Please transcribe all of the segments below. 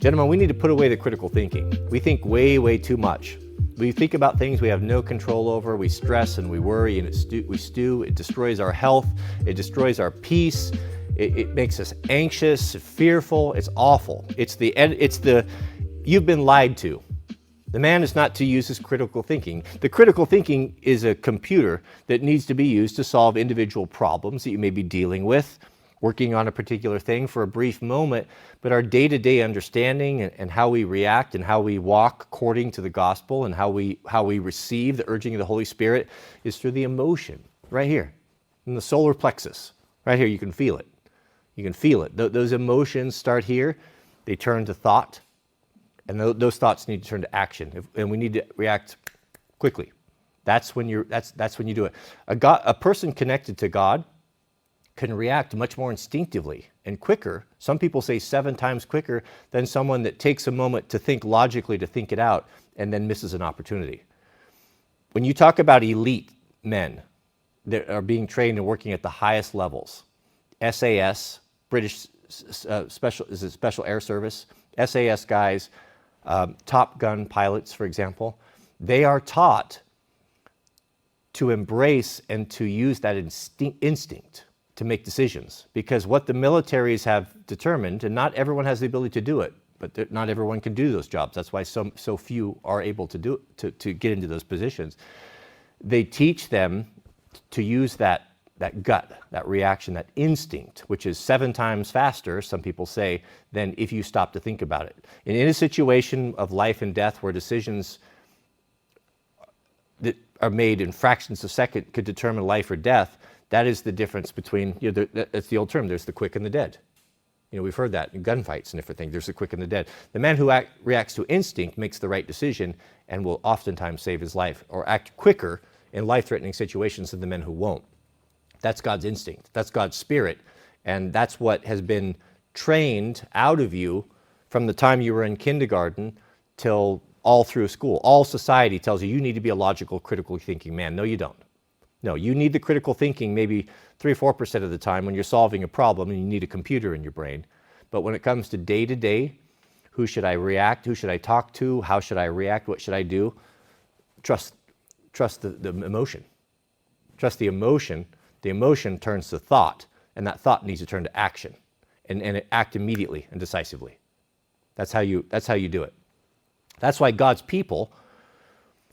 Gentlemen, we need to put away the critical thinking. We think way, way too much. We think about things we have no control over. We stress and we worry and we stew. It destroys our health. It destroys our peace. It makes us anxious, fearful. It's awful. You've been lied to. The man is not to use his critical thinking. The critical thinking is a computer that needs to be used to solve individual problems that you may be dealing with, working on a particular thing for a brief moment, but our day-to-day understanding and how we react and how we walk according to the gospel and how we receive the urging of the Holy Spirit is through the emotion, right here, in the solar plexus. Right here, you can feel it. You can feel it. Those emotions start here, they turn to thought, and those thoughts need to turn to action, and we need to react quickly. That's when you do it. A person connected to God can react much more instinctively and quicker. Some people say 7 times quicker than someone that takes a moment to think logically, to think it out, and then misses an opportunity. When you talk about elite men that are being trained and working at the highest levels, SAS, British Special Air Service, SAS guys, Top Gun pilots, for example, they are taught to embrace and to use that instinct to make decisions, because what the militaries have determined, and not everyone has the ability to do it, but not everyone can do those jobs. That's why so few are able to get into those positions. They teach them to use that gut, that reaction, that instinct, which is 7 times faster, some people say, than if you stop to think about it. And in a situation of life and death where decisions that are made in fractions of a second could determine life or death, that is the difference between, that's the old term, there's the quick and the dead. We've heard that in gunfights and different things, there's the quick and the dead. The man who reacts to instinct makes the right decision and will oftentimes save his life, or act quicker in life-threatening situations than the men who won't. That's God's instinct, that's God's spirit, and that's what has been trained out of you from the time you were in kindergarten till all through school. All society tells you need to be a logical, critically thinking man. No, you don't. No, you need the critical thinking maybe 3 or 4% of the time when you're solving a problem and you need a computer in your brain. But when it comes to day, who should I react? Who should I talk to? How should I react? What should I do? Trust the emotion. Trust the emotion. The emotion turns to thought, and that thought needs to turn to action, and act immediately and decisively. That's how you do it. That's why God's people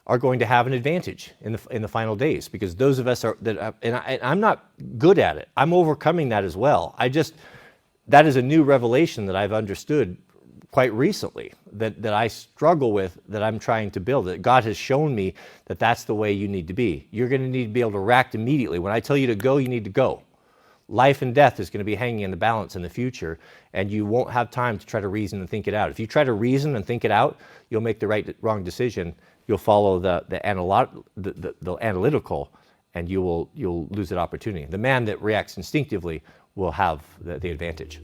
are going to have an advantage in the final days, because those of us I'm not good at it. I'm overcoming that as well. That is a new revelation that I've understood quite recently, that I struggle with, that I'm trying to build. That God has shown me that that's the way you need to be. You're going to need to be able to react immediately. When I tell you to go, you need to go. Life and death is going to be hanging in the balance in the future, and you won't have time to try to reason and think it out. If you try to reason and think it out, you'll make the wrong decision. You'll follow the analytical, and you'll lose that opportunity. The man that reacts instinctively will have the advantage.